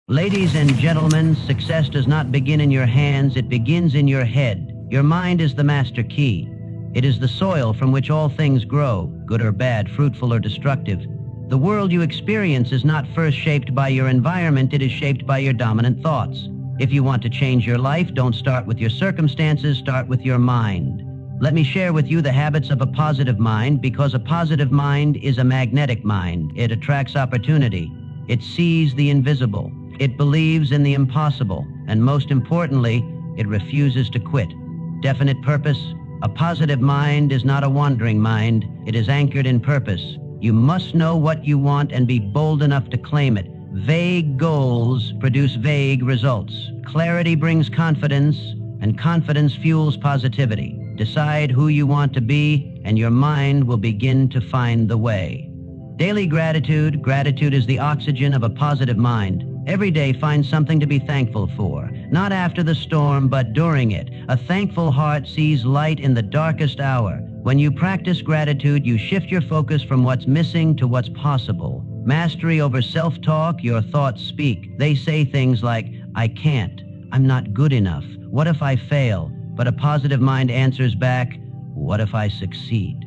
Ladies and gentlemen, success does not begin in your hands, it begins in your head. Your mind is the master key. It is the soil from which all things grow, good or bad, fruitful or destructive. The world you experience is not first shaped by your environment, it is shaped by your dominant thoughts. If you want to change your life, don't start with your circumstances, start with your mind. Let me share with you the habits of a positive mind, because a positive mind is a magnetic mind. It attracts opportunity. It sees the invisible. It believes in the impossible. And most importantly, it refuses to quit. Definite purpose. A positive mind is not a wandering mind. It is anchored in purpose. You must know what you want and be bold enough to claim it. Vague goals produce vague results. Clarity brings confidence, and confidence fuels positivity. Decide who you want to be, and your mind will begin to find the way. Daily gratitude. Gratitude is the oxygen of a positive mind. Every day find something to be thankful for. Not after the storm, but during it. A thankful heart sees light in the darkest hour. When you practice gratitude, you shift your focus from what's missing to what's possible. Mastery over self-talk. Your thoughts speak. They say things like, I can't. I'm not good enough. What if I fail? But a positive mind answers back, what if I succeed?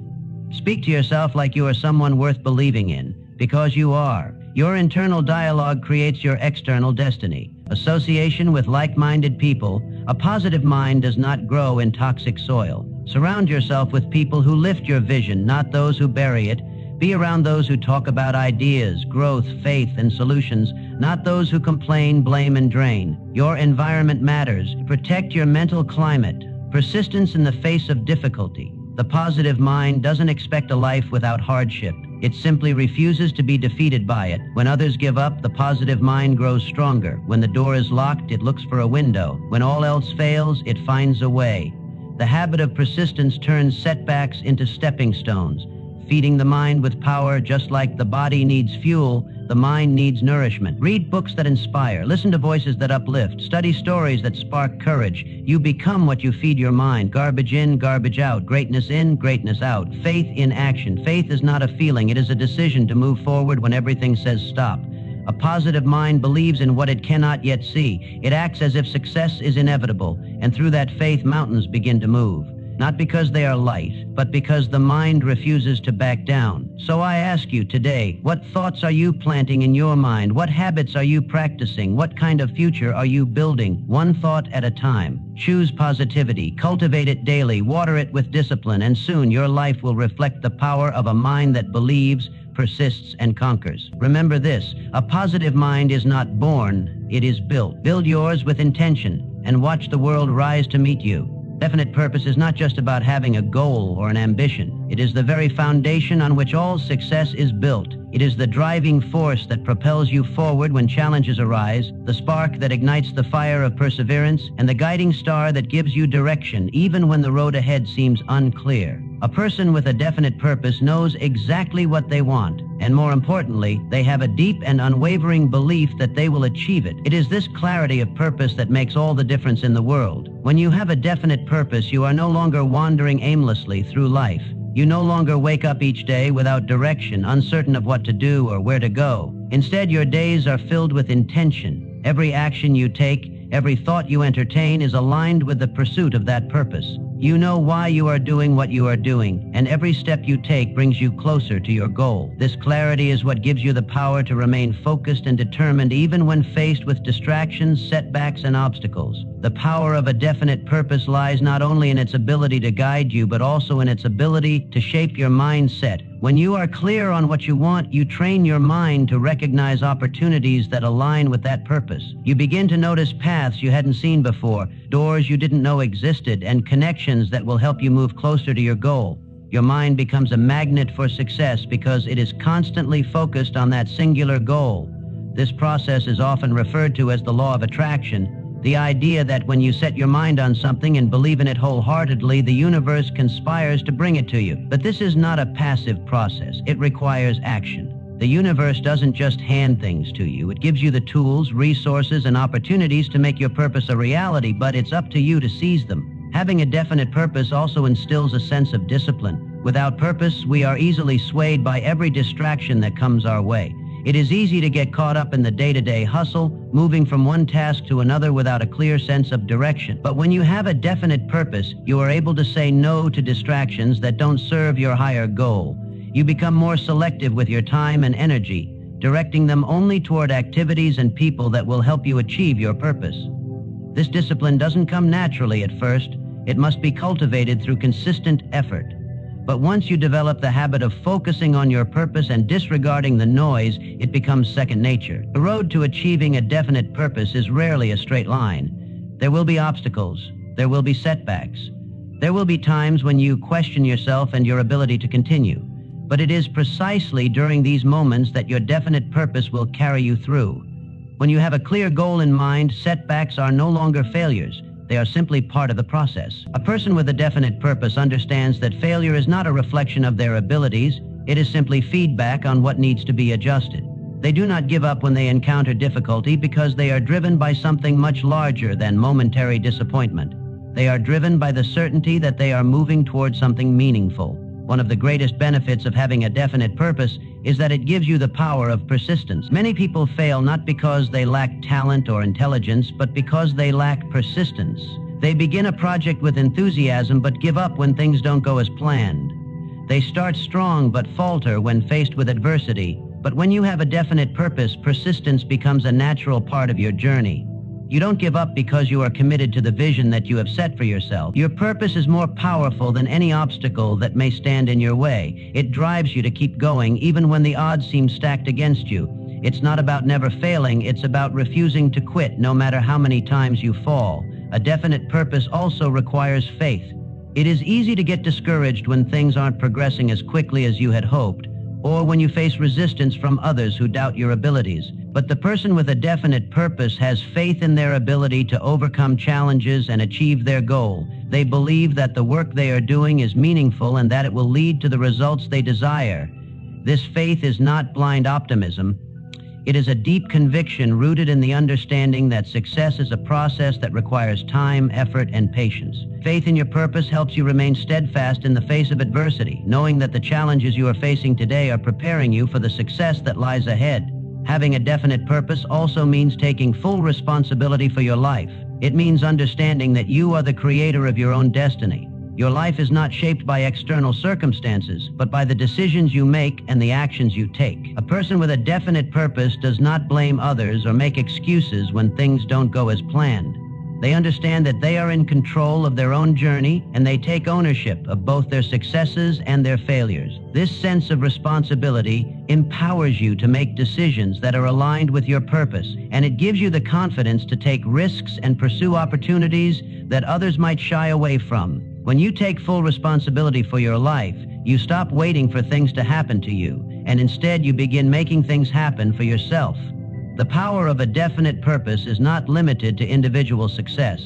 Speak to yourself like you are someone worth believing in, because you are. Your internal dialogue creates your external destiny. Association with like-minded people. A positive mind does not grow in toxic soil. Surround yourself with people who lift your vision, not those who bury it. Be around those who talk about ideas, growth, faith, and solutions, not those who complain, blame, and drain. Your environment matters. Protect your mental climate. Persistence in the face of difficulty. The positive mind doesn't expect a life without hardship. It simply refuses to be defeated by it. When others give up, the positive mind grows stronger. When the door is locked, it looks for a window. When all else fails, it finds a way. The habit of persistence turns setbacks into stepping stones. Feeding the mind with power, just like the body needs fuel, the mind needs nourishment. Read books that inspire. Listen to voices that uplift. Study stories that spark courage. You become what you feed your mind. Garbage in, garbage out. Greatness in, greatness out. Faith in action. Faith is not a feeling. It is a decision to move forward when everything says stop. A positive mind believes in what it cannot yet see. It acts as if success is inevitable, and through that faith, mountains begin to move. Not because they are light, but because the mind refuses to back down. So I ask you today, what thoughts are you planting in your mind? What habits are you practicing? What kind of future are you building? One thought at a time. Choose positivity, cultivate it daily, water it with discipline, and soon your life will reflect the power of a mind that believes, persists, and conquers. Remember this, a positive mind is not born, it is built. Build yours with intention, and watch the world rise to meet you. Definite purpose is not just about having a goal or an ambition. It is the very foundation on which all success is built. It is the driving force that propels you forward when challenges arise, the spark that ignites the fire of perseverance, and the guiding star that gives you direction even when the road ahead seems unclear. A person with a definite purpose knows exactly what they want, and more importantly, they have a deep and unwavering belief that they will achieve it. It is this clarity of purpose that makes all the difference in the world. When you have a definite purpose, you are no longer wandering aimlessly through life. You no longer wake up each day without direction, uncertain of what to do or where to go. Instead, your days are filled with intention. Every action you take, every thought you entertain is aligned with the pursuit of that purpose. You know why you are doing what you are doing, and every step you take brings you closer to your goal. This clarity is what gives you the power to remain focused and determined even when faced with distractions, setbacks, and obstacles. The power of a definite purpose lies not only in its ability to guide you, but also in its ability to shape your mindset. When you are clear on what you want, you train your mind to recognize opportunities that align with that purpose. You begin to notice paths you hadn't seen before, doors you didn't know existed, and connections that will help you move closer to your goal. Your mind becomes a magnet for success because it is constantly focused on that singular goal. This process is often referred to as the law of attraction. The idea that when you set your mind on something and believe in it wholeheartedly, the universe conspires to bring it to you. But this is not a passive process. It requires action. The universe doesn't just hand things to you. It gives you the tools, resources, and opportunities to make your purpose a reality, but it's up to you to seize them. Having a definite purpose also instills a sense of discipline. Without purpose, we are easily swayed by every distraction that comes our way. It is easy to get caught up in the day-to-day hustle, moving from one task to another without a clear sense of direction. But when you have a definite purpose, you are able to say no to distractions that don't serve your higher goal. You become more selective with your time and energy, directing them only toward activities and people that will help you achieve your purpose. This discipline doesn't come naturally at first. It must be cultivated through consistent effort. But once you develop the habit of focusing on your purpose and disregarding the noise, it becomes second nature. The road to achieving a definite purpose is rarely a straight line. There will be obstacles. There will be setbacks. There will be times when you question yourself and your ability to continue. But it is precisely during these moments that your definite purpose will carry you through. When you have a clear goal in mind, setbacks are no longer failures. They are simply part of the process. A person with a definite purpose understands that failure is not a reflection of their abilities. It is simply feedback on what needs to be adjusted. They do not give up when they encounter difficulty because they are driven by something much larger than momentary disappointment. They are driven by the certainty that they are moving towards something meaningful. One of the greatest benefits of having a definite purpose is that it gives you the power of persistence. Many people fail not because they lack talent or intelligence, but because they lack persistence. They begin a project with enthusiasm but give up when things don't go as planned. They start strong but falter when faced with adversity. But when you have a definite purpose, persistence becomes a natural part of your journey. You don't give up because you are committed to the vision that you have set for yourself. Your purpose is more powerful than any obstacle that may stand in your way. It drives you to keep going even when the odds seem stacked against you. It's not about never failing, it's about refusing to quit no matter how many times you fall. A definite purpose also requires faith. It is easy to get discouraged when things aren't progressing as quickly as you had hoped, or when you face resistance from others who doubt your abilities. But the person with a definite purpose has faith in their ability to overcome challenges and achieve their goal. They believe that the work they are doing is meaningful and that it will lead to the results they desire. This faith is not blind optimism. It is a deep conviction rooted in the understanding that success is a process that requires time, effort, and patience. Faith in your purpose helps you remain steadfast in the face of adversity, knowing that the challenges you are facing today are preparing you for the success that lies ahead. Having a definite purpose also means taking full responsibility for your life. It means understanding that you are the creator of your own destiny. Your life is not shaped by external circumstances, but by the decisions you make and the actions you take. A person with a definite purpose does not blame others or make excuses when things don't go as planned. They understand that they are in control of their own journey, and they take ownership of both their successes and their failures. This sense of responsibility empowers you to make decisions that are aligned with your purpose, and it gives you the confidence to take risks and pursue opportunities that others might shy away from. When you take full responsibility for your life, you stop waiting for things to happen to you, and instead you begin making things happen for yourself. The power of a definite purpose is not limited to individual success.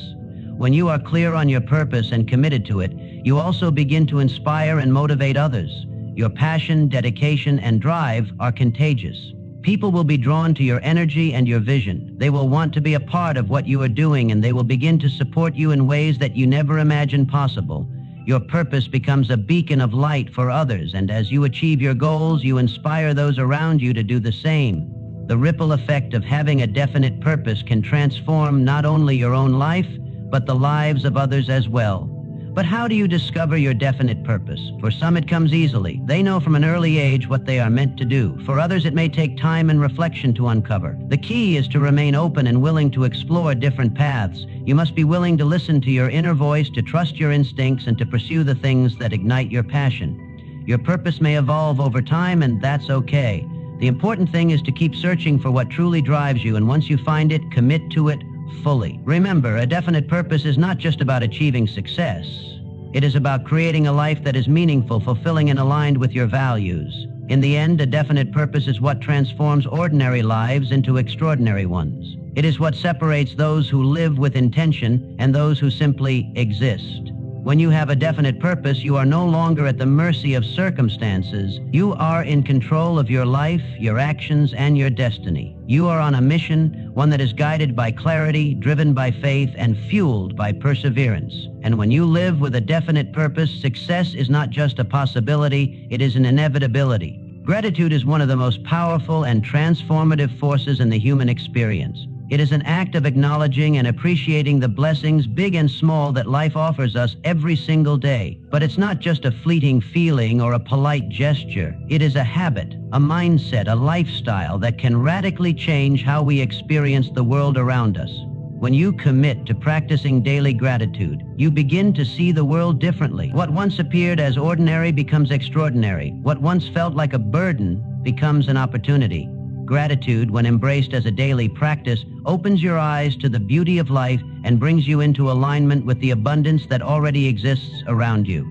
When you are clear on your purpose and committed to it, you also begin to inspire and motivate others. Your passion, dedication, and drive are contagious. People will be drawn to your energy and your vision. They will want to be a part of what you are doing, and they will begin to support you in ways that you never imagined possible. Your purpose becomes a beacon of light for others, and as you achieve your goals, you inspire those around you to do the same. The ripple effect of having a definite purpose can transform not only your own life, but the lives of others as well. But how do you discover your definite purpose? For some, it comes easily. They know from an early age what they are meant to do. For others, it may take time and reflection to uncover. The key is to remain open and willing to explore different paths. You must be willing to listen to your inner voice, to trust your instincts, and to pursue the things that ignite your passion. Your purpose may evolve over time, and that's okay. The important thing is to keep searching for what truly drives you, and once you find it, commit to it fully. Remember, a definite purpose is not just about achieving success. It is about creating a life that is meaningful, fulfilling, and aligned with your values. In the end, a definite purpose is what transforms ordinary lives into extraordinary ones. It is what separates those who live with intention and those who simply exist. When you have a definite purpose, you are no longer at the mercy of circumstances. You are in control of your life, your actions, and your destiny. You are on a mission, one that is guided by clarity, driven by faith, and fueled by perseverance. And when you live with a definite purpose, success is not just a possibility, it is an inevitability. Gratitude is one of the most powerful and transformative forces in the human experience. It is an act of acknowledging and appreciating the blessings, big and small, that life offers us every single day. But it's not just a fleeting feeling or a polite gesture. It is a habit, a mindset, a lifestyle that can radically change how we experience the world around us. When you commit to practicing daily gratitude, you begin to see the world differently. What once appeared as ordinary becomes extraordinary. What once felt like a burden becomes an opportunity. Gratitude, when embraced as a daily practice, opens your eyes to the beauty of life and brings you into alignment with the abundance that already exists around you.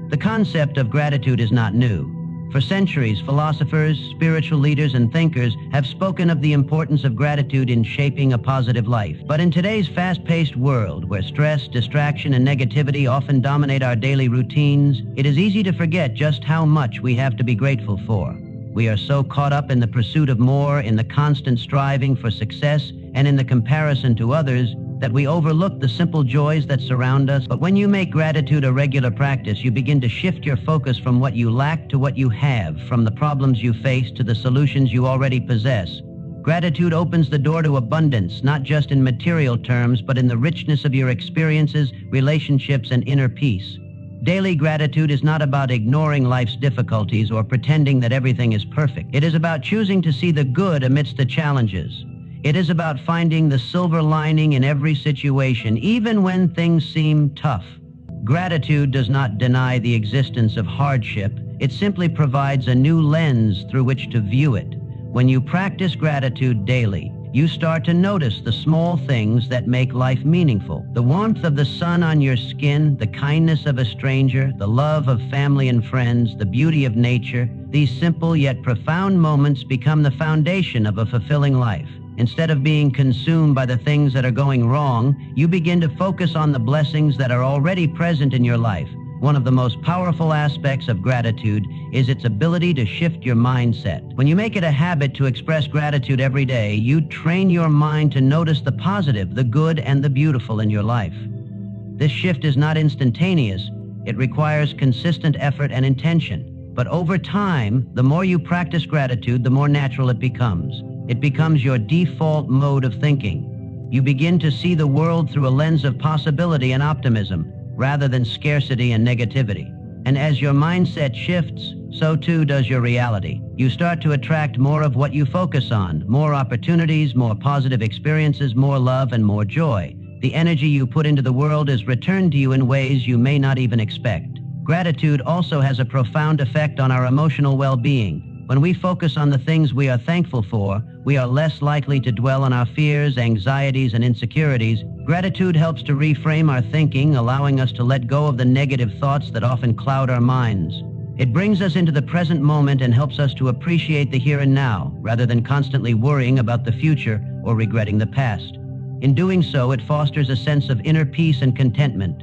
The concept of gratitude is not new. For centuries, philosophers, spiritual leaders, and thinkers have spoken of the importance of gratitude in shaping a positive life. But in today's fast-paced world, where stress, distraction, and negativity often dominate our daily routines, it is easy to forget just how much we have to be grateful for. We are so caught up in the pursuit of more, in the constant striving for success, and in the comparison to others, that we overlook the simple joys that surround us. But when you make gratitude a regular practice, you begin to shift your focus from what you lack to what you have, from the problems you face to the solutions you already possess. Gratitude opens the door to abundance, not just in material terms, but in the richness of your experiences, relationships, and inner peace. Daily gratitude is not about ignoring life's difficulties or pretending that everything is perfect. It is about choosing to see the good amidst the challenges. It is about finding the silver lining in every situation, even when things seem tough. Gratitude does not deny the existence of hardship. It simply provides a new lens through which to view it. When you practice gratitude daily, you start to notice the small things that make life meaningful. The warmth of the sun on your skin, the kindness of a stranger, the love of family and friends, the beauty of nature. These simple yet profound moments become the foundation of a fulfilling life. Instead of being consumed by the things that are going wrong, you begin to focus on the blessings that are already present in your life. One of the most powerful aspects of gratitude is its ability to shift your mindset. When you make it a habit to express gratitude every day, you train your mind to notice the positive, the good, and the beautiful in your life. This shift is not instantaneous. It requires consistent effort and intention. But over time, the more you practice gratitude, the more natural it becomes. It becomes your default mode of thinking. You begin to see the world through a lens of possibility and optimism, rather than scarcity and negativity. And as your mindset shifts, so too does your reality. You start to attract more of what you focus on, more opportunities, more positive experiences, more love, and more joy. The energy you put into the world is returned to you in ways you may not even expect. Gratitude also has a profound effect on our emotional well-being. When we focus on the things we are thankful for, we are less likely to dwell on our fears, anxieties, and insecurities. Gratitude helps to reframe our thinking, allowing us to let go of the negative thoughts that often cloud our minds. It brings us into the present moment and helps us to appreciate the here and now, rather than constantly worrying about the future or regretting the past. In doing so, it fosters a sense of inner peace and contentment.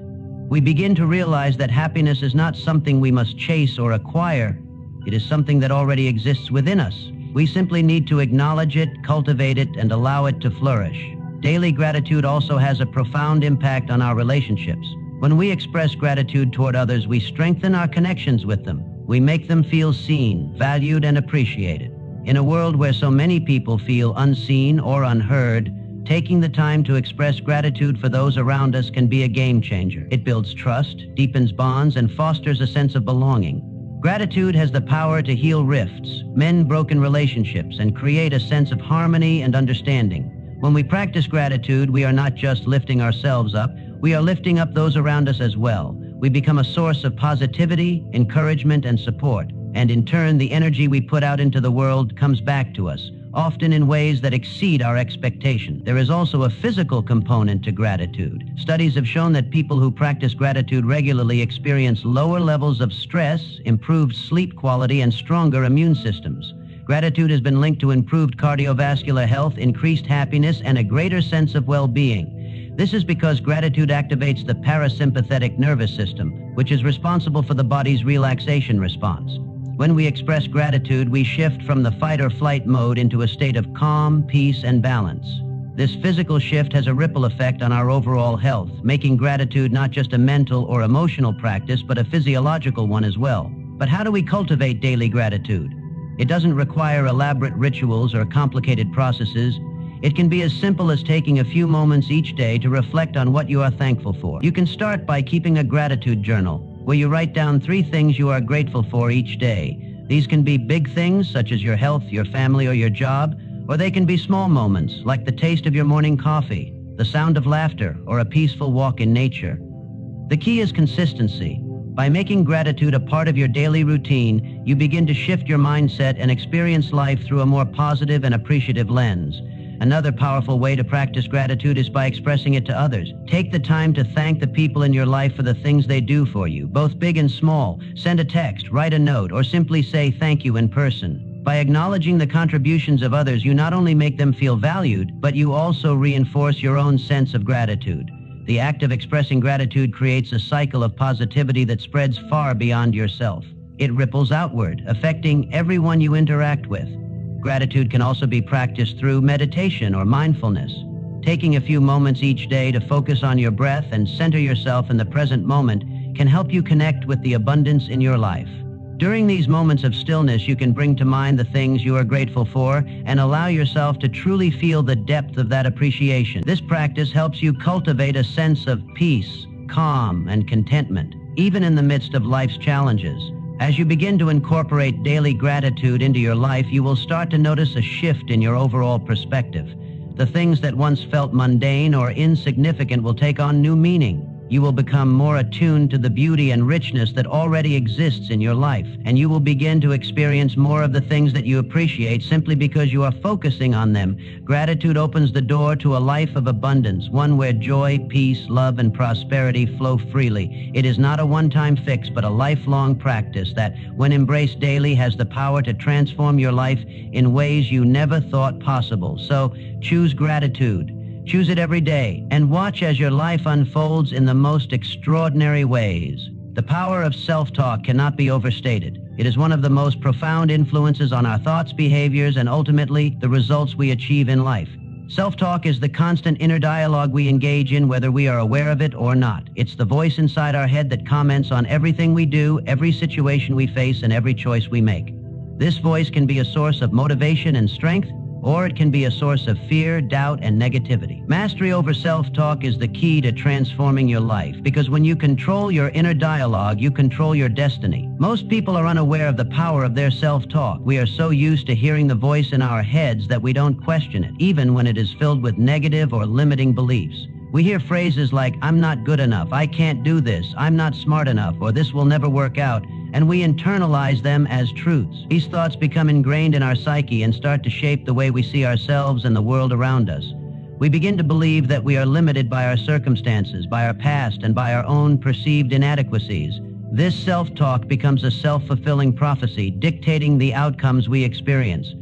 We begin to realize that happiness is not something we must chase or acquire. It is something that already exists within us. We simply need to acknowledge it, cultivate it, and allow it to flourish. Daily gratitude also has a profound impact on our relationships. When we express gratitude toward others, we strengthen our connections with them. We make them feel seen, valued, and appreciated. In a world where so many people feel unseen or unheard, taking the time to express gratitude for those around us can be a game changer. It builds trust, deepens bonds, and fosters a sense of belonging. Gratitude has the power to heal rifts, mend broken relationships, and create a sense of harmony and understanding. When we practice gratitude, we are not just lifting ourselves up, we are lifting up those around us as well. We become a source of positivity, encouragement, and support. And in turn, the energy we put out into the world comes back to us, often in ways that exceed our expectations. There is also a physical component to gratitude. Studies have shown that people who practice gratitude regularly experience lower levels of stress, improved sleep quality, and stronger immune systems. Gratitude has been linked to improved cardiovascular health, increased happiness, and a greater sense of well-being. This is because gratitude activates the parasympathetic nervous system, which is responsible for the body's relaxation response. When we express gratitude, we shift from the fight or flight mode into a state of calm, peace, and balance. This physical shift has a ripple effect on our overall health, making gratitude not just a mental or emotional practice, but a physiological one as well. But how do we cultivate daily gratitude? It doesn't require elaborate rituals or complicated processes. It can be as simple as taking a few moments each day to reflect on what you are thankful for. You can start by keeping a gratitude journal, where you write down 3 things you are grateful for each day. These can be big things, such as your health, your family, or your job, or they can be small moments, like the taste of your morning coffee, the sound of laughter, or a peaceful walk in nature. The key is consistency. By making gratitude a part of your daily routine, you begin to shift your mindset and experience life through a more positive and appreciative lens. Another powerful way to practice gratitude is by expressing it to others. Take the time to thank the people in your life for the things they do for you, both big and small. Send a text, write a note, or simply say thank you in person. By acknowledging the contributions of others, you not only make them feel valued, but you also reinforce your own sense of gratitude. The act of expressing gratitude creates a cycle of positivity that spreads far beyond yourself. It ripples outward, affecting everyone you interact with. Gratitude can also be practiced through meditation or mindfulness. Taking a few moments each day to focus on your breath and center yourself in the present moment can help you connect with the abundance in your life. During these moments of stillness, you can bring to mind the things you are grateful for and allow yourself to truly feel the depth of that appreciation. This practice helps you cultivate a sense of peace, calm, and contentment, even in the midst of life's challenges. As you begin to incorporate daily gratitude into your life, you will start to notice a shift in your overall perspective. The things that once felt mundane or insignificant will take on new meaning. You will become more attuned to the beauty and richness that already exists in your life, and you will begin to experience more of the things that you appreciate simply because you are focusing on them. Gratitude opens the door to a life of abundance, one where joy, peace, love, and prosperity flow freely. It is not a one-time fix, but a lifelong practice that, when embraced daily, has the power to transform your life in ways you never thought possible. So, choose gratitude. Choose it every day, and watch as your life unfolds in the most extraordinary ways. The power of self-talk cannot be overstated. It is one of the most profound influences on our thoughts, behaviors, and ultimately the results we achieve in life. Self-talk is the constant inner dialogue we engage in, whether we are aware of it or not. It's the voice inside our head that comments on everything we do, every situation we face, and every choice we make. This voice can be a source of motivation and strength, or it can be a source of fear, doubt, and negativity. Mastery over self-talk is the key to transforming your life, because when you control your inner dialogue, you control your destiny. Most people are unaware of the power of their self-talk. We are so used to hearing the voice in our heads that we don't question it, even when it is filled with negative or limiting beliefs. We hear phrases like, "I'm not good enough," "I can't do this," "I'm not smart enough," or "this will never work out," and we internalize them as truths. These thoughts become ingrained in our psyche and start to shape the way we see ourselves and the world around us. We begin to believe that we are limited by our circumstances, by our past, and by our own perceived inadequacies. This self-talk becomes a self-fulfilling prophecy, dictating the outcomes we experience.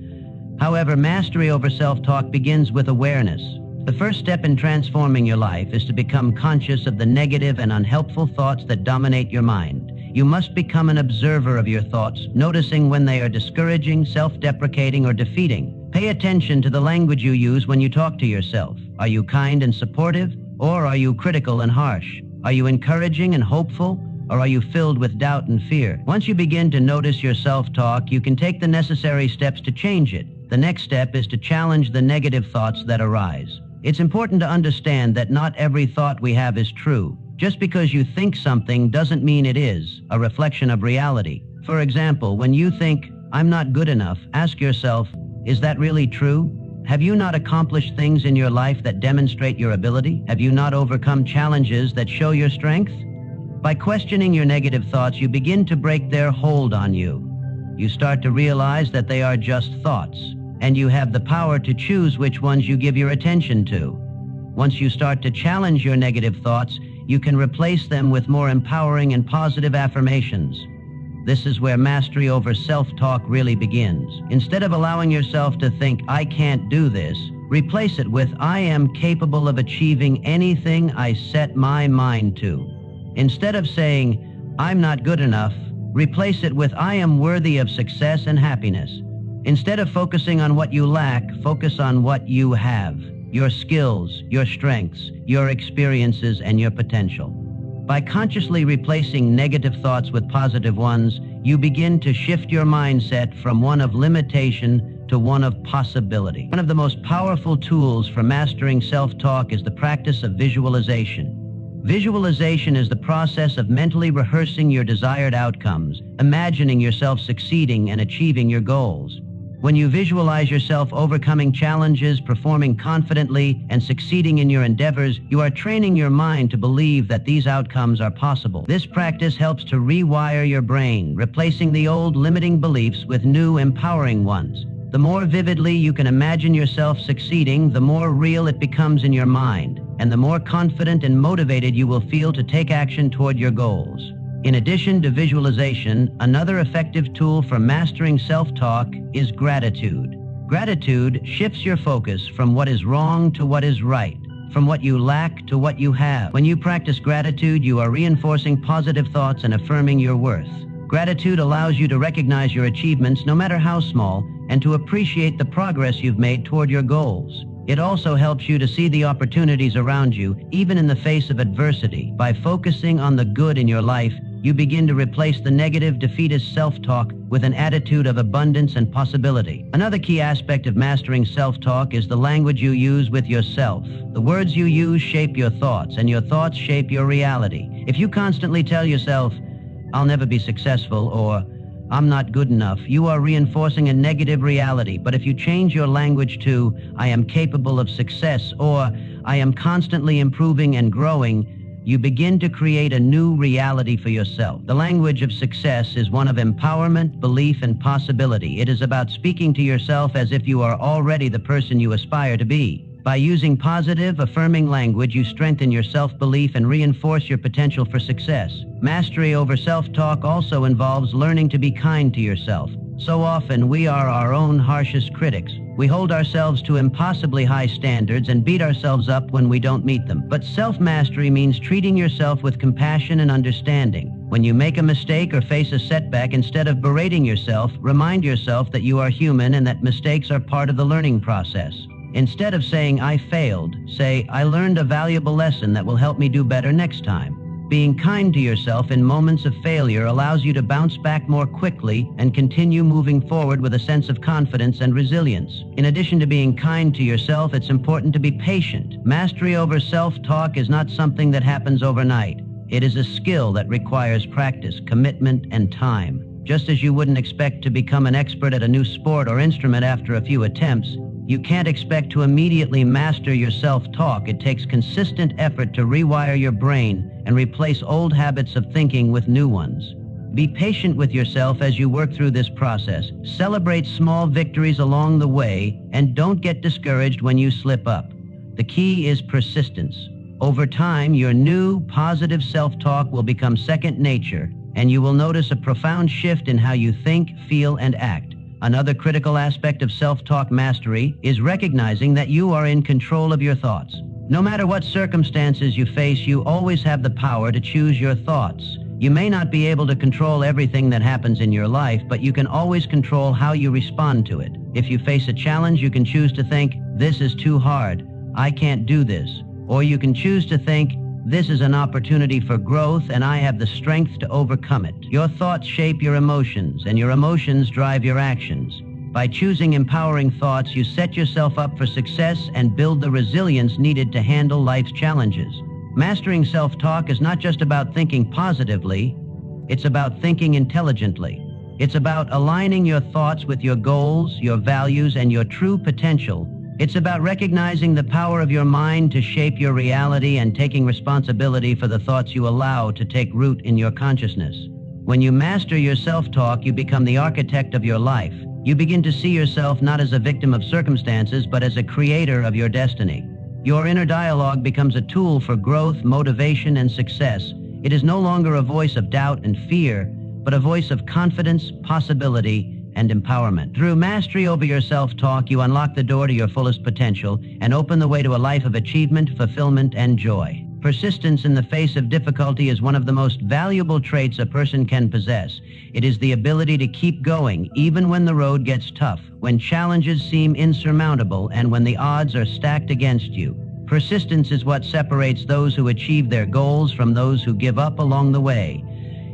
However, mastery over self-talk begins with awareness. The first step in transforming your life is to become conscious of the negative and unhelpful thoughts that dominate your mind. You must become an observer of your thoughts, noticing when they are discouraging, self-deprecating, or defeating. Pay attention to the language you use when you talk to yourself. Are you kind and supportive, or are you critical and harsh? Are you encouraging and hopeful, or are you filled with doubt and fear? Once you begin to notice your self-talk, you can take the necessary steps to change it. The next step is to challenge the negative thoughts that arise. It's important to understand that not every thought we have is true. Just because you think something doesn't mean it is a reflection of reality. For example, when you think, "I'm not good enough," ask yourself, is that really true? Have you not accomplished things in your life that demonstrate your ability? Have you not overcome challenges that show your strength? By questioning your negative thoughts, you begin to break their hold on you. You start to realize that they are just thoughts, and you have the power to choose which ones you give your attention to. Once you start to challenge your negative thoughts, you can replace them with more empowering and positive affirmations. This is where mastery over self-talk really begins. Instead of allowing yourself to think, "I can't do this," replace it with, "I am capable of achieving anything I set my mind to." Instead of saying, "I'm not good enough," replace it with, "I am worthy of success and happiness." Instead of focusing on what you lack, focus on what you have. Your skills, your strengths, your experiences, and your potential. By consciously replacing negative thoughts with positive ones, you begin to shift your mindset from one of limitation to one of possibility. One of the most powerful tools for mastering self-talk is the practice of visualization. Visualization is the process of mentally rehearsing your desired outcomes, imagining yourself succeeding and achieving your goals. When you visualize yourself overcoming challenges, performing confidently, and succeeding in your endeavors, you are training your mind to believe that these outcomes are possible. This practice helps to rewire your brain, replacing the old limiting beliefs with new empowering ones. The more vividly you can imagine yourself succeeding, the more real it becomes in your mind, and the more confident and motivated you will feel to take action toward your goals. In addition to visualization, another effective tool for mastering self-talk is gratitude. Gratitude shifts your focus from what is wrong to what is right, from what you lack to what you have. When you practice gratitude, you are reinforcing positive thoughts and affirming your worth. Gratitude allows you to recognize your achievements, no matter how small, and to appreciate the progress you've made toward your goals. It also helps you to see the opportunities around you, even in the face of adversity. By focusing on the good in your life, you begin to replace the negative, defeatist self-talk with an attitude of abundance and possibility. Another key aspect of mastering self-talk is the language you use with yourself. The words you use shape your thoughts, and your thoughts shape your reality. If you constantly tell yourself, "I'll never be successful," or "I'm not good enough," you are reinforcing a negative reality. But if you change your language to "I am capable of success," or "I am constantly improving and growing," you begin to create a new reality for yourself. The language of success is one of empowerment, belief, and possibility. It is about speaking to yourself as if you are already the person you aspire to be. By using positive, affirming language, you strengthen your self-belief and reinforce your potential for success. Mastery over self-talk also involves learning to be kind to yourself. So often, we are our own harshest critics. We hold ourselves to impossibly high standards and beat ourselves up when we don't meet them. But self-mastery means treating yourself with compassion and understanding. When you make a mistake or face a setback, instead of berating yourself, remind yourself that you are human and that mistakes are part of the learning process. Instead of saying, "I failed," say, "I learned a valuable lesson that will help me do better next time." Being kind to yourself in moments of failure allows you to bounce back more quickly and continue moving forward with a sense of confidence and resilience. In addition to being kind to yourself, it's important to be patient. Mastery over self-talk is not something that happens overnight. It is a skill that requires practice, commitment, and time. Just as you wouldn't expect to become an expert at a new sport or instrument after a few attempts, you can't expect to immediately master your self-talk. It takes consistent effort to rewire your brain and replace old habits of thinking with new ones. Be patient with yourself as you work through this process. Celebrate small victories along the way, and don't get discouraged when you slip up. The key is persistence. Over time, your new, positive self-talk will become second nature, and you will notice a profound shift in how you think, feel, and act. Another critical aspect of self-talk mastery is recognizing that you are in control of your thoughts. No matter what circumstances you face, you always have the power to choose your thoughts. You may not be able to control everything that happens in your life, but you can always control how you respond to it. If you face a challenge, you can choose to think, "This is too hard. I can't do this." Or you can choose to think, "This is an opportunity for growth, and I have the strength to overcome it." Your thoughts shape your emotions, and your emotions drive your actions. By choosing empowering thoughts, you set yourself up for success and build the resilience needed to handle life's challenges. Mastering self-talk is not just about thinking positively, it's about thinking intelligently. It's about aligning your thoughts with your goals, your values, and your true potential. It's about recognizing the power of your mind to shape your reality and taking responsibility for the thoughts you allow to take root in your consciousness. When you master your self-talk, you become the architect of your life. You begin to see yourself not as a victim of circumstances, but as a creator of your destiny. Your inner dialogue becomes a tool for growth, motivation, and success. It is no longer a voice of doubt and fear, but a voice of confidence, possibility, and empowerment. Through mastery over your self-talk, you unlock the door to your fullest potential and open the way to a life of achievement, fulfillment, and joy. Persistence in the face of difficulty is one of the most valuable traits a person can possess. It is the ability to keep going, even when the road gets tough, when challenges seem insurmountable, and when the odds are stacked against you. Persistence is what separates those who achieve their goals from those who give up along the way.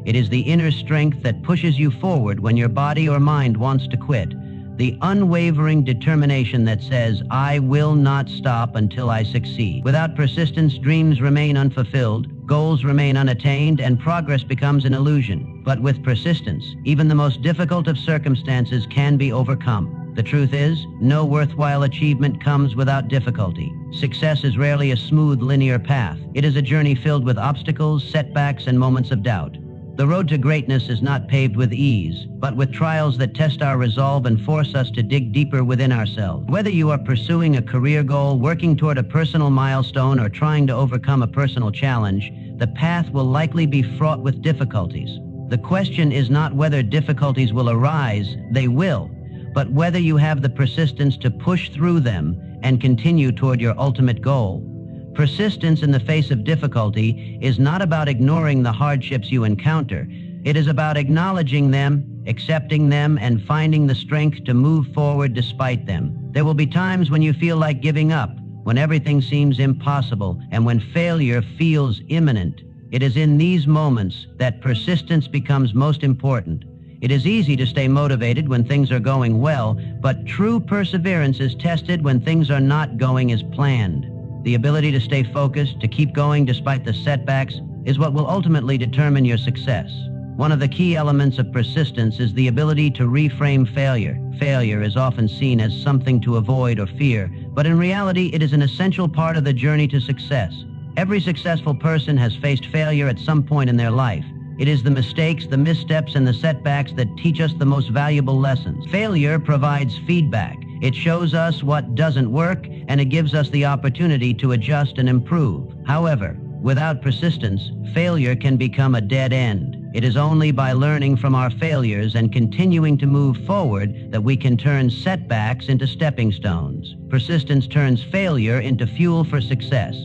It is the inner strength that pushes you forward when your body or mind wants to quit. The unwavering determination that says, I will not stop until I succeed. Without persistence, dreams remain unfulfilled, goals remain unattained, and progress becomes an illusion. But with persistence, even the most difficult of circumstances can be overcome. The truth is, no worthwhile achievement comes without difficulty. Success is rarely a smooth, linear path. It is a journey filled with obstacles, setbacks, and moments of doubt. The road to greatness is not paved with ease, but with trials that test our resolve and force us to dig deeper within ourselves. Whether you are pursuing a career goal, working toward a personal milestone, or trying to overcome a personal challenge, the path will likely be fraught with difficulties. The question is not whether difficulties will arise, they will, but whether you have the persistence to push through them and continue toward your ultimate goal. Persistence in the face of difficulty is not about ignoring the hardships you encounter. It is about acknowledging them, accepting them, and finding the strength to move forward despite them. There will be times when you feel like giving up, when everything seems impossible, and when failure feels imminent. It is in these moments that persistence becomes most important. It is easy to stay motivated when things are going well, but true perseverance is tested when things are not going as planned. The ability to stay focused, to keep going despite the setbacks, is what will ultimately determine your success. One of the key elements of persistence is the ability to reframe failure. Failure is often seen as something to avoid or fear, but in reality, it is an essential part of the journey to success. Every successful person has faced failure at some point in their life. It is the mistakes, the missteps, and the setbacks that teach us the most valuable lessons. Failure provides feedback. It shows us what doesn't work, and it gives us the opportunity to adjust and improve. However, without persistence, failure can become a dead end. It is only by learning from our failures and continuing to move forward that we can turn setbacks into stepping stones. Persistence turns failure into fuel for success.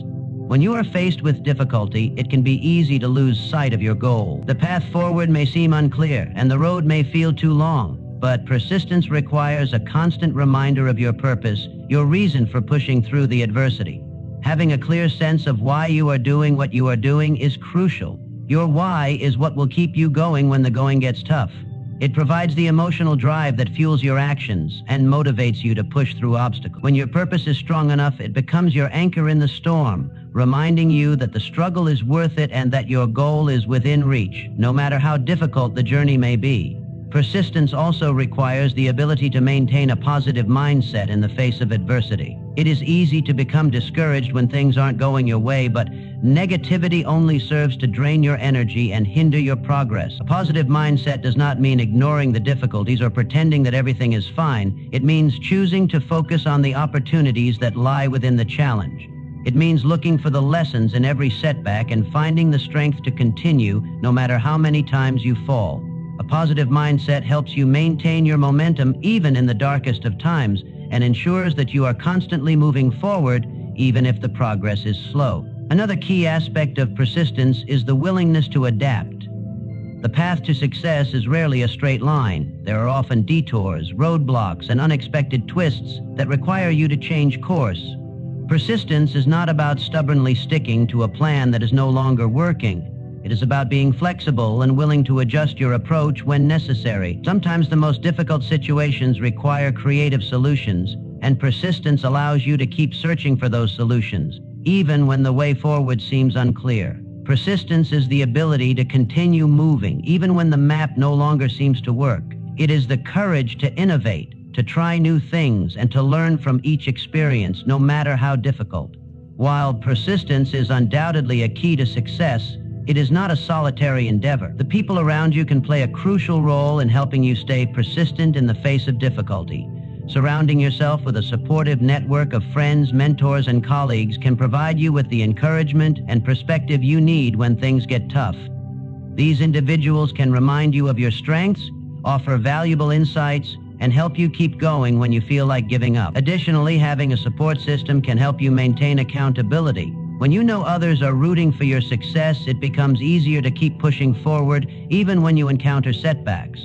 When you are faced with difficulty, it can be easy to lose sight of your goal. The path forward may seem unclear, and the road may feel too long. But persistence requires a constant reminder of your purpose, your reason for pushing through the adversity. Having a clear sense of why you are doing what you are doing is crucial. Your why is what will keep you going when the going gets tough. It provides the emotional drive that fuels your actions and motivates you to push through obstacles. When your purpose is strong enough, it becomes your anchor in the storm, reminding you that the struggle is worth it and that your goal is within reach, no matter how difficult the journey may be. Persistence also requires the ability to maintain a positive mindset in the face of adversity. It is easy to become discouraged when things aren't going your way, but negativity only serves to drain your energy and hinder your progress. A positive mindset does not mean ignoring the difficulties or pretending that everything is fine. It means choosing to focus on the opportunities that lie within the challenge. It means looking for the lessons in every setback and finding the strength to continue no matter how many times you fall. A positive mindset helps you maintain your momentum even in the darkest of times and ensures that you are constantly moving forward even if the progress is slow. Another key aspect of persistence is the willingness to adapt. The path to success is rarely a straight line. There are often detours, roadblocks, and unexpected twists that require you to change course. Persistence is not about stubbornly sticking to a plan that is no longer working. It is about being flexible and willing to adjust your approach when necessary. Sometimes the most difficult situations require creative solutions, and persistence allows you to keep searching for those solutions, even when the way forward seems unclear. Persistence is the ability to continue moving, even when the map no longer seems to work. It is the courage to innovate, to try new things, and to learn from each experience, no matter how difficult. While persistence is undoubtedly a key to success, it is not a solitary endeavor. The people around you can play a crucial role in helping you stay persistent in the face of difficulty. Surrounding yourself with a supportive network of friends, mentors, and colleagues can provide you with the encouragement and perspective you need when things get tough. These individuals can remind you of your strengths, offer valuable insights, and help you keep going when you feel like giving up. Additionally, having a support system can help you maintain accountability. When you know others are rooting for your success, it becomes easier to keep pushing forward even when you encounter setbacks.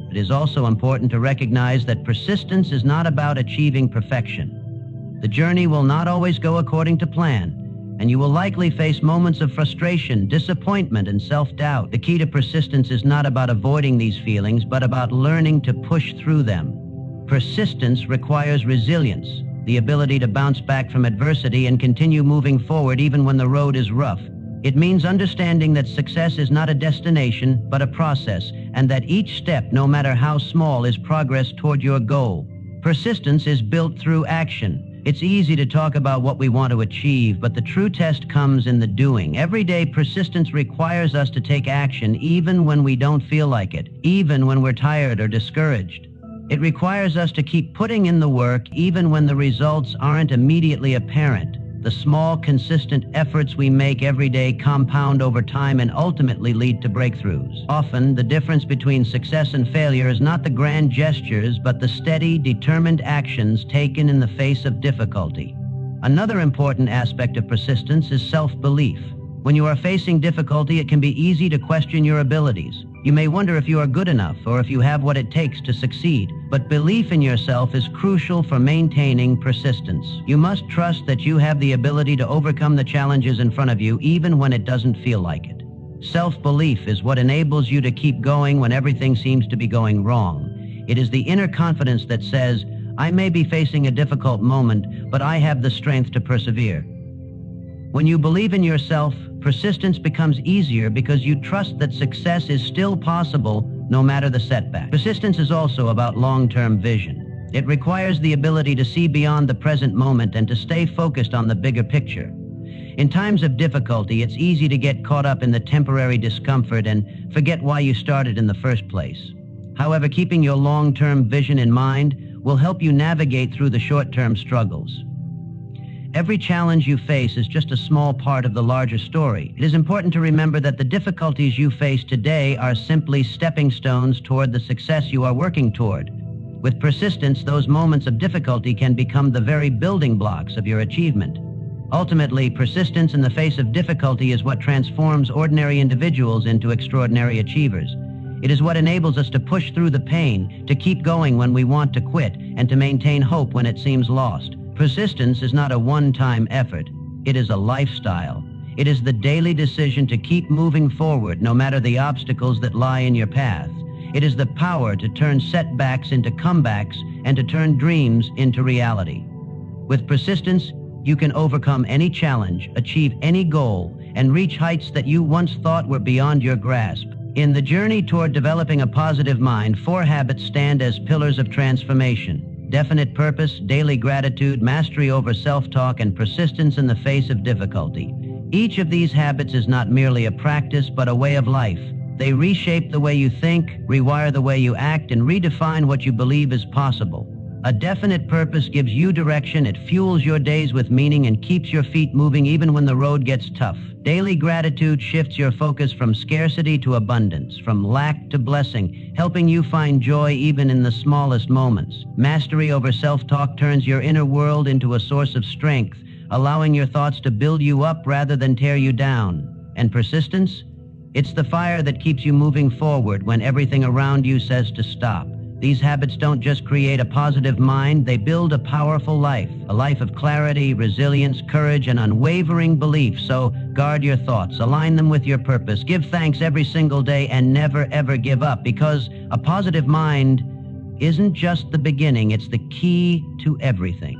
It is also important to recognize that persistence is not about achieving perfection. The journey will not always go according to plan, and you will likely face moments of frustration, disappointment, and self-doubt. The key to persistence is not about avoiding these feelings, but about learning to push through them. Persistence requires resilience, the ability to bounce back from adversity and continue moving forward even when the road is rough. It means understanding that success is not a destination, but a process, and that each step, no matter how small, is progress toward your goal. Persistence is built through action. It's easy to talk about what we want to achieve, but the true test comes in the doing. Every day, persistence requires us to take action even when we don't feel like it, even when we're tired or discouraged. It requires us to keep putting in the work even when the results aren't immediately apparent. The small, consistent efforts we make every day compound over time and ultimately lead to breakthroughs. Often, the difference between success and failure is not the grand gestures, but the steady, determined actions taken in the face of difficulty. Another important aspect of persistence is self-belief. When you are facing difficulty, it can be easy to question your abilities. You may wonder if you are good enough or if you have what it takes to succeed. But belief in yourself is crucial for maintaining persistence. You must trust that you have the ability to overcome the challenges in front of you even when it doesn't feel like it. Self-belief is what enables you to keep going when everything seems to be going wrong. It is the inner confidence that says, I may be facing a difficult moment, but I have the strength to persevere. When you believe in yourself, persistence becomes easier because you trust that success is still possible no matter the setback. Persistence is also about long-term vision. It requires the ability to see beyond the present moment and to stay focused on the bigger picture. In times of difficulty, it's easy to get caught up in the temporary discomfort and forget why you started in the first place. However, keeping your long-term vision in mind will help you navigate through the short-term struggles. Every challenge you face is just a small part of the larger story. It is important to remember that the difficulties you face today are simply stepping stones toward the success you are working toward. With persistence, those moments of difficulty can become the very building blocks of your achievement. Ultimately, persistence in the face of difficulty is what transforms ordinary individuals into extraordinary achievers. It is what enables us to push through the pain, to keep going when we want to quit, and to maintain hope when it seems lost. Persistence is not a one-time effort. It is a lifestyle. It is the daily decision to keep moving forward no matter the obstacles that lie in your path. It is the power to turn setbacks into comebacks and to turn dreams into reality. With persistence, you can overcome any challenge, achieve any goal, and reach heights that you once thought were beyond your grasp. In the journey toward developing a positive mind, 4 habits stand as pillars of transformation. Definite purpose, daily gratitude, mastery over self-talk, and persistence in the face of difficulty. Each of these habits is not merely a practice, but a way of life. They reshape the way you think, rewire the way you act, and redefine what you believe is possible. A definite purpose gives you direction, it fuels your days with meaning, and keeps your feet moving even when the road gets tough. Daily gratitude shifts your focus from scarcity to abundance, from lack to blessing, helping you find joy even in the smallest moments. Mastery over self-talk turns your inner world into a source of strength, allowing your thoughts to build you up rather than tear you down. And persistence? It's the fire that keeps you moving forward when everything around you says to stop. These habits don't just create a positive mind, they build a powerful life, a life of clarity, resilience, courage, and unwavering belief. So guard your thoughts, align them with your purpose, give thanks every single day, and never ever give up, because a positive mind isn't just the beginning, it's the key to everything.